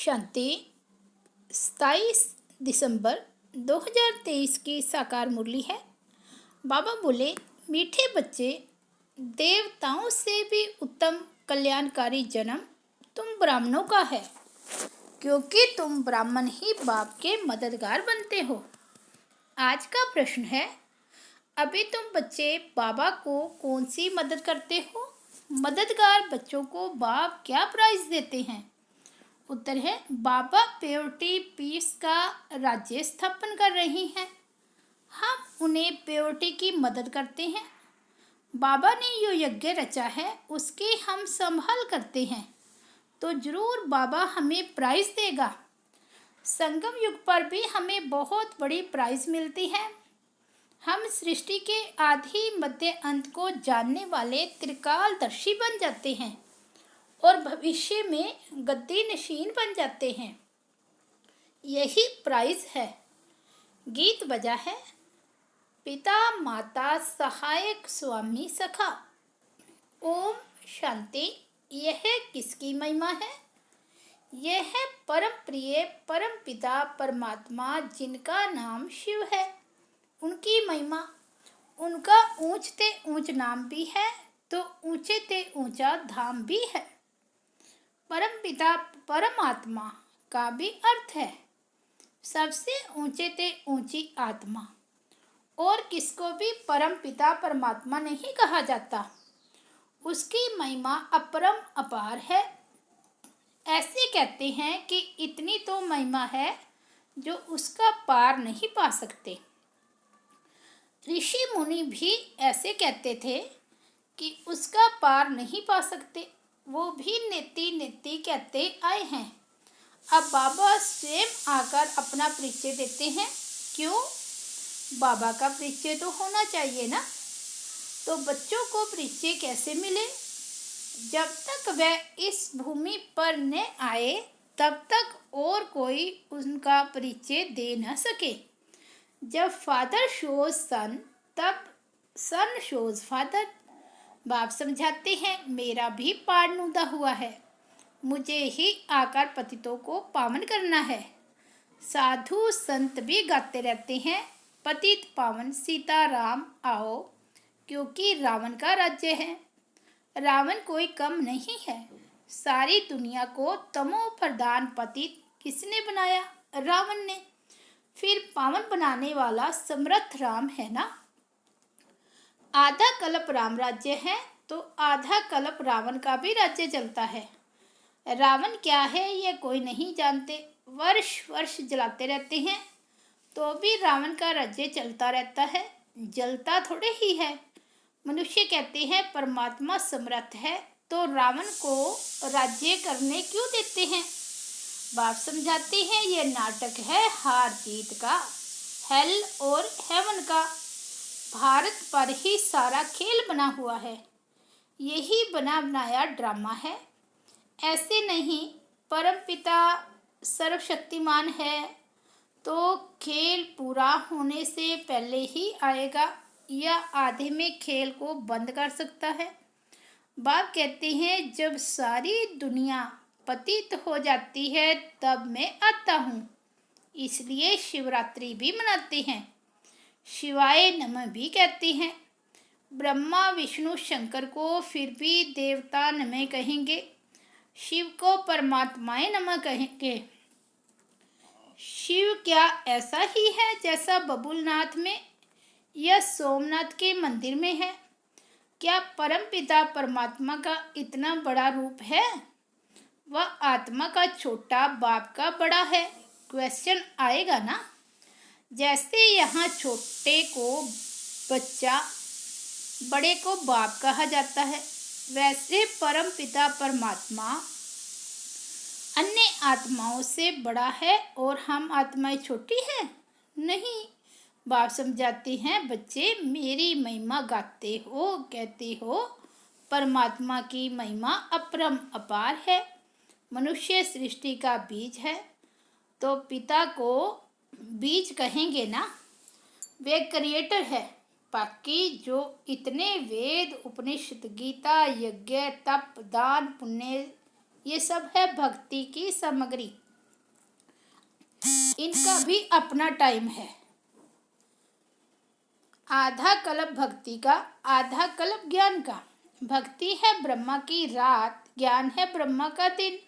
शांति 27 दिसंबर 2023 की साकार मुरली है। बाबा बोले, मीठे बच्चे, देवताओं से भी उत्तम कल्याणकारी जन्म तुम ब्राह्मणों का है, क्योंकि तुम ब्राह्मण ही बाप के मददगार बनते हो। आज का प्रश्न है, अभी तुम बच्चे बाबा को कौन सी मदद करते हो? मददगार बच्चों को बाप क्या प्राइज देते हैं? उत्तर है, बाबा प्योरिटी पीस का राज्य स्थापन कर रही हैं। हम उन्हें प्योरिटी की मदद करते हैं। बाबा ने जो यज्ञ रचा है उसकी हम संभाल करते हैं, तो जरूर बाबा हमें प्राइज देगा। संगम युग पर भी हमें बहुत बड़ी प्राइज मिलती है। हम सृष्टि के आदि मध्य अंत को जानने वाले त्रिकालदर्शी बन जाते हैं और भविष्य में गद्दी नशीन बन जाते हैं। यही प्राइज है। गीत बजा है, पिता माता सहायक स्वामी सखा। ओम शांति। यह किसकी महिमा है? यह है परम प्रिय परम पिता परमात्मा, जिनका नाम शिव है। उनकी महिमा, उनका ऊंचते ऊंच नाम भी है तो ऊंचे ते ऊंचा धाम भी है। परम पिता परमात्मा का भी अर्थ है सबसे ऊंचे ते ऊंची आत्मा। और किसको भी परम पिता परमात्मा नहीं कहा जाता। उसकी महिमा अपरम अपार है। ऐसे कहते हैं कि इतनी तो महिमा है जो उसका पार नहीं पा सकते। ऋषि मुनि भी ऐसे कहते थे कि उसका पार नहीं पा सकते। वो भी नेति नेति कहते आए हैं। अब बाबा स्वयं आकर अपना परिचय देते हैं। क्यों? बाबा का परिचय तो होना चाहिए ना। तो बच्चों को परिचय कैसे मिले? जब तक वह इस भूमि पर न आए तब तक और कोई उनका परिचय दे न सके। जब फादर शोज सन, तब सन शोज फादर। बाप समझाते हैं, मेरा भी पार नूदा हुआ है, मुझे ही आकर पतितों को पावन करना है। साधु संत भी गाते रहते हैं, पतित पावन सीता राम आओ, क्योंकि रावण का राज्य है। रावण कोई कम नहीं है। सारी दुनिया को तमो प्रधान पतित किसने बनाया? रावण ने। फिर पावन बनाने वाला समर्थ राम है ना। आधा कल्प राम राज्य है तो आधा कल्प रावण का भी राज्य चलता है। रावण क्या है यह कोई नहीं जानते। वर्ष वर्ष जलाते रहते हैं तो भी रावण का राज्य चलता रहता है, जलता थोड़े ही है। मनुष्य कहते हैं परमात्मा समर्थ है तो रावण को राज्य करने क्यों देते हैं? बाप समझाते हैं, यह नाटक है हार जीत का, हेल और हेवन का। भारत पर ही सारा खेल बना हुआ है। यही बना बनाया ड्रामा है। ऐसे नहीं, परम पिता सर्वशक्तिमान है तो खेल पूरा होने से पहले ही आएगा या आधे में खेल को बंद कर सकता है। बाप कहते हैं, जब सारी दुनिया पतित हो जाती है तब मैं आता हूँ। इसलिए शिवरात्रि भी मनाते हैं, शिवाय नमः भी कहते हैं। ब्रह्मा विष्णु शंकर को फिर भी देवता नमः कहेंगे, शिव को परमात्माए नमः कहेंगे। शिव क्या ऐसा ही है जैसा बबुलनाथ में या सोमनाथ के मंदिर में है? क्या परम पिता परमात्मा का इतना बड़ा रूप है? वह आत्मा का छोटा बाप का बड़ा है। क्वेश्चन आएगा ना। जैसे यहाँ छोटे को बच्चा, बड़े को बाप कहा जाता है, वैसे परम पिता परमात्मा अन्य आत्माओं से बड़ा है और हम आत्माएं छोटी हैं? नहीं। बाप समझाते हैं, बच्चे मेरी महिमा गाते हो, कहते हो परमात्मा की महिमा अपरम अपार है। मनुष्य सृष्टि का बीज है तो पिता को बीज कहेंगे ना। वे क्रिएटर है। बाकी जो इतने वेद उपनिषद गीता यज्ञ तप दान पुण्य, ये सब है भक्ति की सामग्री। इनका भी अपना टाइम है। आधा कल्प भक्ति का, आधा कल्प ज्ञान का। भक्ति है ब्रह्मा की रात, ज्ञान है ब्रह्मा का दिन।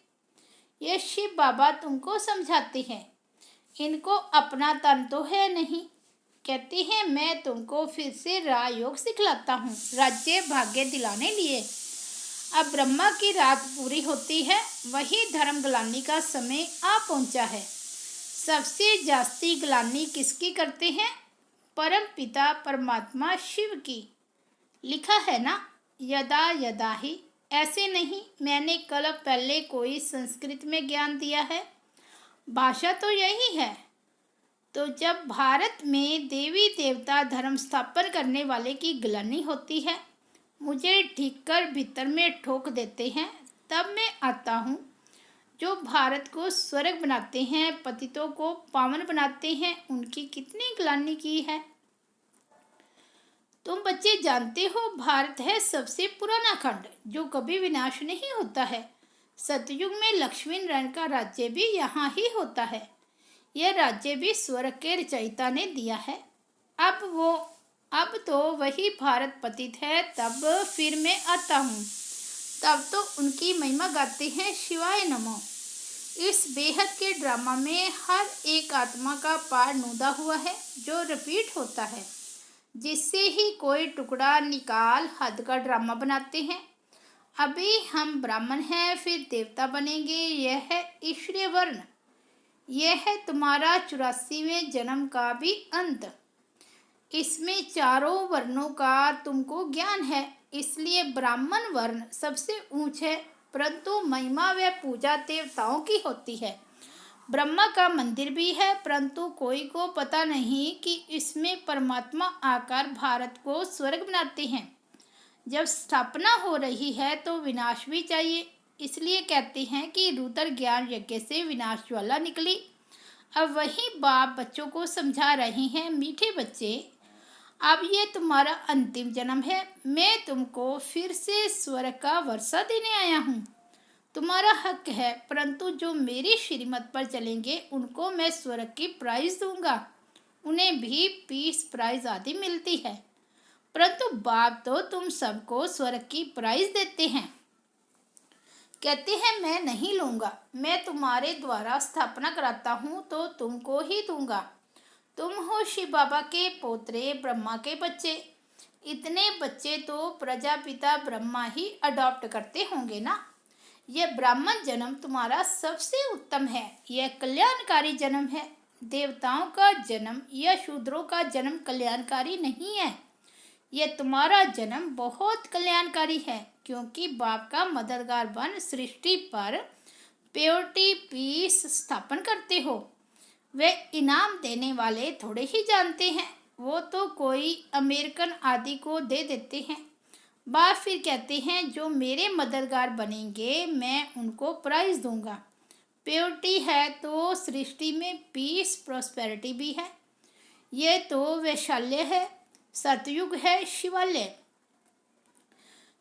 ये शिव बाबा तुमको समझाते हैं। इनको अपना तन तो है नहीं। कहते हैं मैं तुमको फिर से राजयोग सिखलाता हूँ, राज्य भाग्य दिलाने लिए। अब ब्रह्मा की रात पूरी होती है, वही धर्म ग्लानि का समय आ पहुँचा है। सबसे जास्ती ग्लानि किसकी करते हैं? परम पिता परमात्मा शिव की। लिखा है ना, यदा यदा ही। ऐसे नहीं मैंने कल पहले कोई संस्कृत में ज्ञान दिया है, भाषा तो यही है। तो जब भारत में देवी देवता धर्म स्थापन करने वाले की ग्लानि होती है, मुझे ठीक कर भीतर में ठोक देते हैं, तब मैं आता हूँ। जो भारत को स्वर्ग बनाते हैं, पतितों को पावन बनाते हैं, उनकी कितनी ग्लानि की है। तुम बच्चे जानते हो भारत है सबसे पुराना खंड जो कभी विनाश नहीं होता है। सतयुग में लक्ष्मी नारायण का राज्य भी यहाँ ही होता है। यह राज्य भी स्वर्ग के रचयिता ने दिया है। अब तो वही भारत पतित है। तब फिर मैं आता हूँ, तब तो उनकी महिमा गाते हैं, शिवाय नमो। इस बेहद के ड्रामा में हर एक आत्मा का पार नूदा हुआ है जो रिपीट होता है, जिससे ही कोई टुकड़ा निकाल हद का ड्रामा बनाते हैं। अभी हम ब्राह्मण हैं, फिर देवता बनेंगे, यह है ईश्वरीय वर्ण। यह है तुम्हारा 84वें जन्म का भी अंत। इसमें चारों वर्णों का तुमको ज्ञान है, इसलिए ब्राह्मण वर्ण सबसे ऊंच है। परंतु महिमा व पूजा देवताओं की होती है। ब्रह्मा का मंदिर भी है, परंतु कोई को पता नहीं कि इसमें परमात्मा आकर भारत को स्वर्ग बनाते हैं। जब स्थापना हो रही है तो विनाश भी चाहिए, इसलिए कहते हैं कि रुद्र ज्ञान यज्ञ से विनाश ज्वाला निकली। अब वही बाप बच्चों को समझा रही हैं, मीठे बच्चे, अब ये तुम्हारा अंतिम जन्म है। मैं तुमको फिर से स्वर्ग का वर्षा देने आया हूँ। तुम्हारा हक है, परंतु जो मेरी श्रीमत पर चलेंगे उनको मैं स्वर्ग की प्राइज दूंगा। उन्हें भी पीस प्राइज आदि मिलती है, परंतु बाप तो तुम सबको स्वर्ग की प्राइज देते हैं। कहते हैं मैं नहीं लूँगा, मैं तुम्हारे द्वारा स्थापना कराता हूँ तो तुमको ही दूंगा। तुम हो शिव बाबा के पोतरे, ब्रह्मा के बच्चे। इतने बच्चे तो प्रजापिता ब्रह्मा ही अडॉप्ट करते होंगे ना। यह ब्राह्मण जन्म तुम्हारा सबसे उत्तम है, यह कल्याणकारी जन्म है। देवताओं का जन्म या शूद्रों का जन्म कल्याणकारी नहीं है। यह तुम्हारा जन्म बहुत कल्याणकारी है, क्योंकि बाप का मददगार बन सृष्टि पर प्योरिटी पीस स्थापन करते हो। वे इनाम देने वाले थोड़े ही जानते हैं, वो तो कोई अमेरिकन आदि को दे देते हैं। बाप फिर कहते हैं जो मेरे मददगार बनेंगे मैं उनको प्राइज दूंगा। प्योरिटी है तो सृष्टि में पीस प्रॉस्पेरिटी भी है। ये तो वैशाल्य है, सतयुग है, शिवालय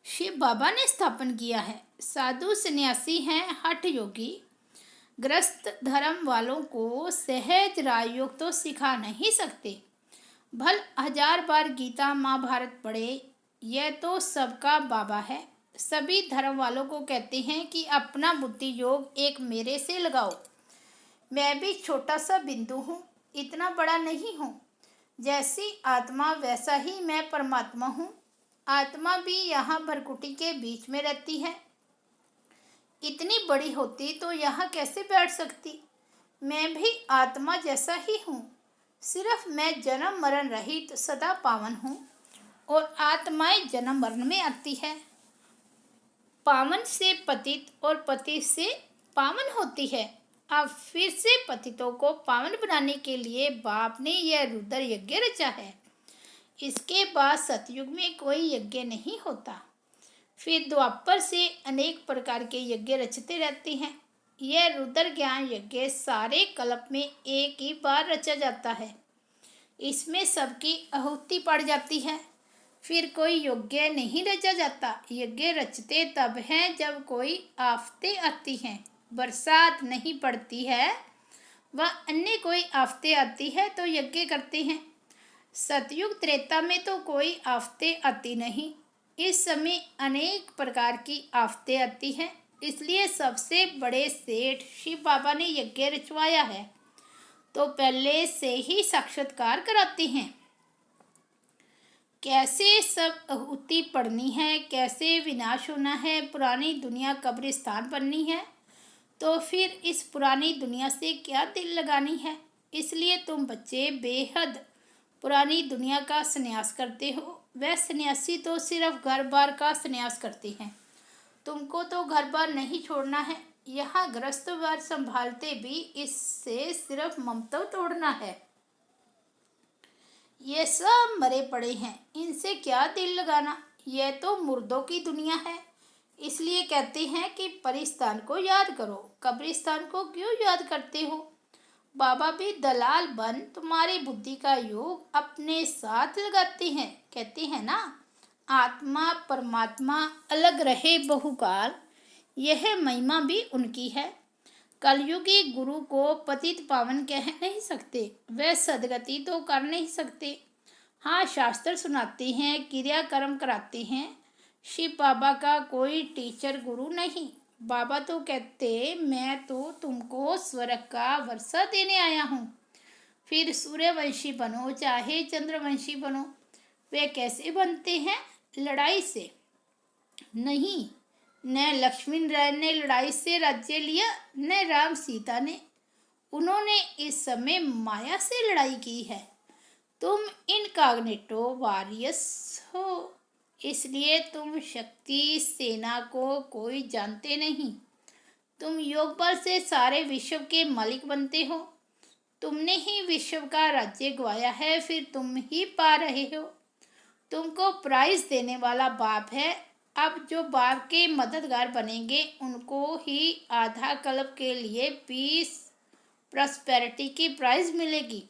शिव बाबा ने स्थापन किया है। साधु सन्यासी हैं, हठ योगी ग्रस्त धर्म वालों को सहज राजयोग तो सिखा नहीं सकते। भल 1000 बार गीता महाभारत पढ़े, यह तो सबका बाबा है। सभी धर्म वालों को कहते हैं कि अपना बुद्धि योग एक मेरे से लगाओ। मैं भी छोटा सा बिंदु हूँ, इतना बड़ा नहीं हूँ। जैसी आत्मा वैसा ही मैं परमात्मा हूँ। आत्मा भी यहाँ भरकुटी के बीच में रहती है। इतनी बड़ी होती तो यहाँ कैसे बैठ सकती। मैं भी आत्मा जैसा ही हूँ, सिर्फ मैं जन्म मरण रहित सदा पावन हूँ और आत्माएं जन्म मरण में आती है। पावन से पतित और पतित से पावन होती है। अब फिर से पतितों को पावन बनाने के लिए बाप ने यह रुद्र यज्ञ रचा है। इसके बाद सतयुग में कोई यज्ञ नहीं होता। फिर द्वापर से अनेक प्रकार के यज्ञ रचते रहते हैं। यह रुद्र ज्ञान यज्ञ सारे कल्प में एक ही बार रचा जाता है। इसमें सबकी आहुति पड़ जाती है, फिर कोई यज्ञ नहीं रचा जाता। यज्ञ रचते तब हैं जब कोई आफतें आती हैं, बरसात नहीं पड़ती है, व अन्य कोई आफतें आती है तो यज्ञ करते हैं। सतयुग त्रेता में तो कोई आफतें आती नहीं। इस समय अनेक प्रकार की आफतें आती हैं, इसलिए सबसे बड़े सेठ शिव बाबा ने यज्ञ रचवाया है तो पहले से ही साक्षात्कार कराते हैं। कैसे सब आहुति पड़नी है, कैसे विनाश होना है, पुरानी दुनिया कब्रिस्तान बननी है, तो फिर इस पुरानी दुनिया से क्या दिल लगानी है। इसलिए तुम बच्चे बेहद पुरानी दुनिया का संन्यास करते हो। वह सन्यासी तो सिर्फ घर बार का संन्यास करते हैं, तुमको तो घर बार नहीं छोड़ना है। यहाँ गृहस्थ बार संभालते भी इससे सिर्फ ममता तोड़ना है। ये सब मरे पड़े हैं, इनसे क्या दिल लगाना। यह तो मुर्दों की दुनिया है, इसलिए कहते हैं कि परिस्तान को याद करो। कब्रिस्तान को क्यों याद करते हो? बाबा भी दलाल बन तुम्हारी बुद्धि का योग अपने साथ लगाते हैं। कहते हैं ना, आत्मा परमात्मा अलग रहे बहुकाल, यह महिमा भी उनकी है। कलयुगी गुरु को पतित पावन कह नहीं सकते, वह सदगति तो कर नहीं सकते। हाँ, शास्त्र सुनाते हैं, क्रियाकर्म कराते हैं। शिव बाबा का कोई टीचर गुरु नहीं। बाबा तो कहते, मैं तो तुमको स्वर्ग का वर्षा देने आया हूँ, फिर सूर्यवंशी बनो चाहे चंद्रवंशी बनो। वे कैसे बनते हैं? लड़ाई से नहीं। न लक्ष्मी नारायण ने लड़ाई से राज्य लिया, न राम सीता ने। उन्होंने इस समय माया से लड़ाई की है। तुम इनकॉग्निटो वॉरियर्स हो, इसलिए तुम शक्ति सेना को कोई जानते नहीं। तुम योग बल से सारे विश्व के मालिक बनते हो। तुमने ही विश्व का राज्य गवाया है, फिर तुम ही पा रहे हो। तुमको प्राइज देने वाला बाप है। अब जो बाप के मददगार बनेंगे उनको ही आधा कल्प के लिए पीस प्रॉस्पेरिटी की प्राइज मिलेगी।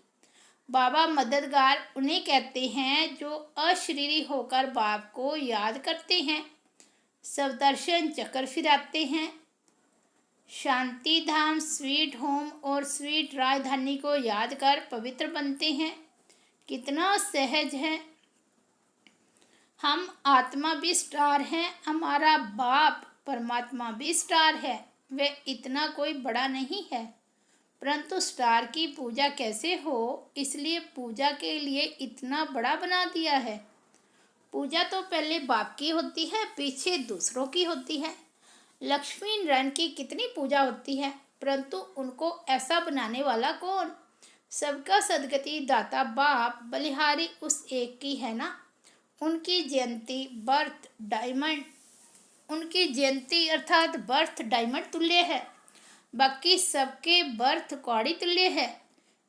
बाबा मददगार उन्हें कहते हैं जो अशरीरी होकर बाप को याद करते हैं, सवदर्शन चक्र फिराते हैं, शांति धाम स्वीट होम और स्वीट राजधानी को याद कर पवित्र बनते हैं। कितना सहज है। हम आत्मा भी स्टार हैं, हमारा बाप परमात्मा भी स्टार है। वह इतना कोई बड़ा नहीं है, परंतु स्टार की पूजा कैसे हो, इसलिए पूजा के लिए इतना बड़ा बना दिया है। पूजा तो पहले बाप की होती है, पीछे दूसरों की होती है। लक्ष्मी नारायण की कितनी पूजा होती है, परंतु उनको ऐसा बनाने वाला कौन? सबका सदगति दाता बाप बलिहारी उस एक की है ना। उनकी जयंती बर्थ डायमंड, उनकी जयंती अर्थात बर्थ डायमंड तुल्य है, बाकी सबके बर्थ कौड़ी तुल्य है।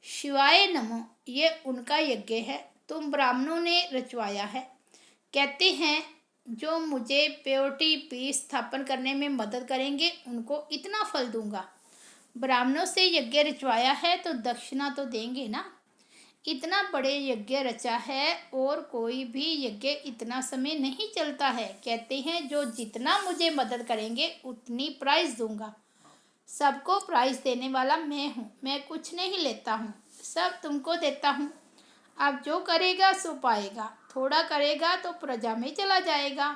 शिवाय नमो, ये उनका यज्ञ है, तुम ब्राह्मणों ने रचवाया है। कहते हैं जो मुझे प्योरिटी पीस स्थापन करने में मदद करेंगे उनको इतना फल दूंगा। ब्राह्मणों से यज्ञ रचवाया है तो दक्षिणा तो देंगे ना। इतना बड़े यज्ञ रचा है और कोई भी यज्ञ इतना समय नहीं चलता है। कहते हैं जो जितना मुझे मदद करेंगे उतनी प्राइज दूंगा। सबको प्राइज देने वाला मैं हूँ, मैं कुछ नहीं लेता हूँ, सब तुमको देता हूँ। अब जो करेगा सो पाएगा, थोड़ा करेगा तो प्रजा में चला जाएगा।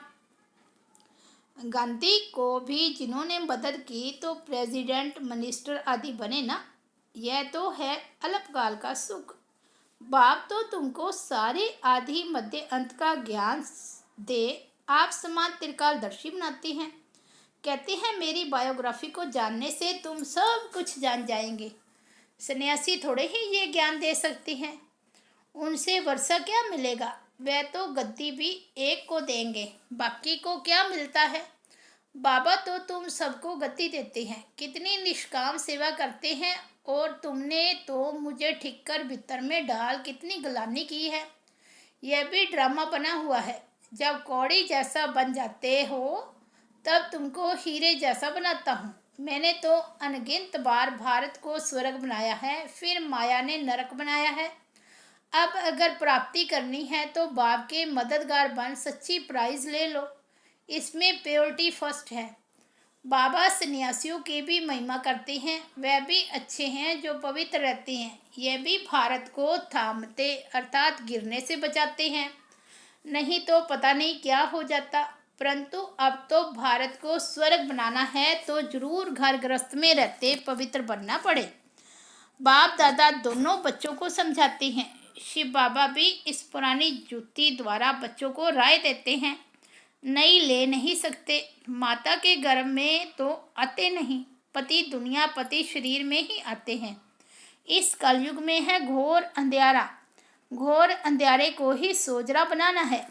गांधी को भी जिन्होंने मदद की तो प्रेसिडेंट मिनिस्टर आदि बने ना। यह तो है अल्पकाल का सुख। बाप तो तुमको सारे आदि मध्य अंत का ज्ञान दे, आप समान त्रिकालदर्शी बनाते हैं। कहते हैं मेरी बायोग्राफी को जानने से तुम सब कुछ जान जाएंगे। सन्यासी थोड़े ही ये ज्ञान दे सकते हैं, उनसे वर्षा क्या मिलेगा। वह तो गद्दी भी एक को देंगे, बाकी को क्या मिलता है। बाबा तो तुम सबको गति देते हैं, कितनी निष्काम सेवा करते हैं। और तुमने तो मुझे ठीक कर भीतर में डाल कितनी गलानी की है। यह भी ड्रामा बना हुआ है। जब कौड़ी जैसा बन जाते हो तब तुमको हीरे जैसा बनाता हूँ। मैंने तो अनगिनत बार भारत को स्वर्ग बनाया है, फिर माया ने नरक बनाया है। अब अगर प्राप्ति करनी है तो बाप के मददगार बन सच्ची प्राइज ले लो। इसमें प्योरिटी फर्स्ट है। बाबा सन्यासियों की भी महिमा करते हैं। वह भी अच्छे हैं जो पवित्र रहते हैं। यह भी भारत को थामते अर्थात गिरने से बचाते हैं, नहीं तो पता नहीं क्या हो जाता। परंतु अब तो भारत को स्वर्ग बनाना है तो जरूर घर गृहस्थ में रहते पवित्र बनना पड़े। बाप दादा दोनों बच्चों को समझाते हैं। शिव बाबा भी इस पुरानी जुत्ती द्वारा बच्चों को राय देते हैं। नई ले नहीं सकते, माता के गर्भ में तो आते नहीं, पति दुनिया पति शरीर में ही आते हैं। इस कलयुग में है घोर अंधेरा, घोर अंधेरे को ही सोजरा बनाना है।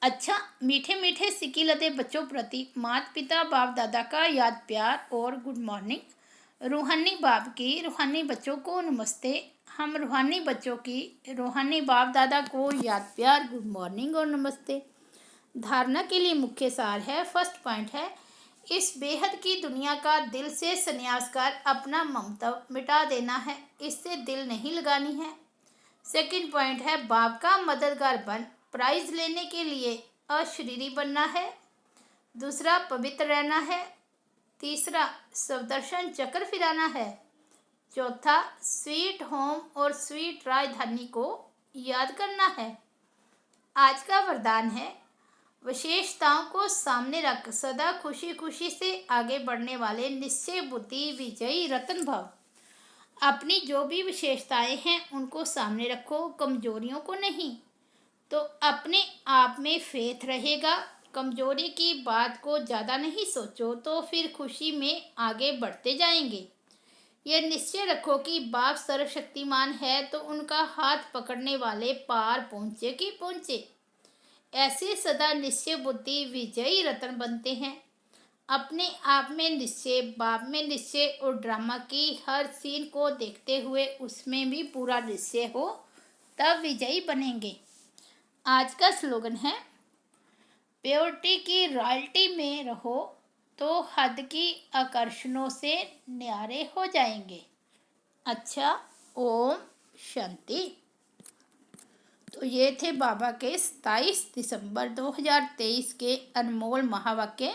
अच्छा, मीठे मीठे सिक्की लदे बच्चों प्रति माता पिता बाप दादा का याद प्यार और गुड मॉर्निंग। रूहानी बाप की रूहानी बच्चों को नमस्ते। हम रूहानी बच्चों की रूहानी बाप दादा को याद प्यार गुड मॉर्निंग और नमस्ते। धारणा के लिए मुख्य सार है, फर्स्ट पॉइंट है, इस बेहद की दुनिया का दिल से संन्यास कर अपना ममता मिटा देना है, इससे दिल नहीं लगानी है। सेकंड पॉइंट है, बाप का मददगार बन प्राइज लेने के लिए अशरीरी बनना है। दूसरा, पवित्र रहना है। तीसरा, स्वदर्शन चक्र फिराना है। चौथा, स्वीट होम और स्वीट राजधानी को याद करना है। आज का वरदान है, विशेषताओं को सामने रख सदा खुशी खुशी से आगे बढ़ने वाले निश्चय बुद्धि विजयी रतन भव। अपनी जो भी विशेषताएं हैं उनको सामने रखो, कमजोरियों को नहीं, तो अपने आप में फेथ रहेगा। कमजोरी की बात को ज़्यादा नहीं सोचो तो फिर खुशी में आगे बढ़ते जाएंगे। यह निश्चय रखो कि बाप सर्वशक्तिमान है तो उनका हाथ पकड़ने वाले पार पहुँचे कि पहुँचे। ऐसे सदा निश्चय बुद्धि विजयी रतन बनते हैं। अपने आप में निश्चय, बाप में निश्चय और ड्रामा की हर सीन को देखते हुए उसमें भी पूरा निश्चय हो, तब विजयी बनेंगे। आज का स्लोगन है, प्योरिटी की रॉयल्टी में रहो तो हद की आकर्षणों से न्यारे हो जाएंगे। अच्छा, ओम शांति। तो ये थे बाबा के 27 दिसंबर 2023 के अनमोल महावाक्य।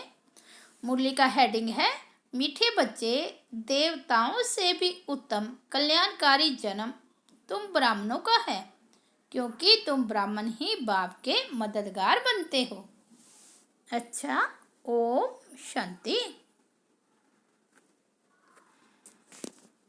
मुरली का हेडिंग है, मीठे बच्चे, देवताओं से भी उत्तम कल्याणकारी जन्म तुम ब्राह्मणों का है, क्योंकि तुम ब्राह्मण ही बाप के मददगार बनते हो। अच्छा, ओम शांति।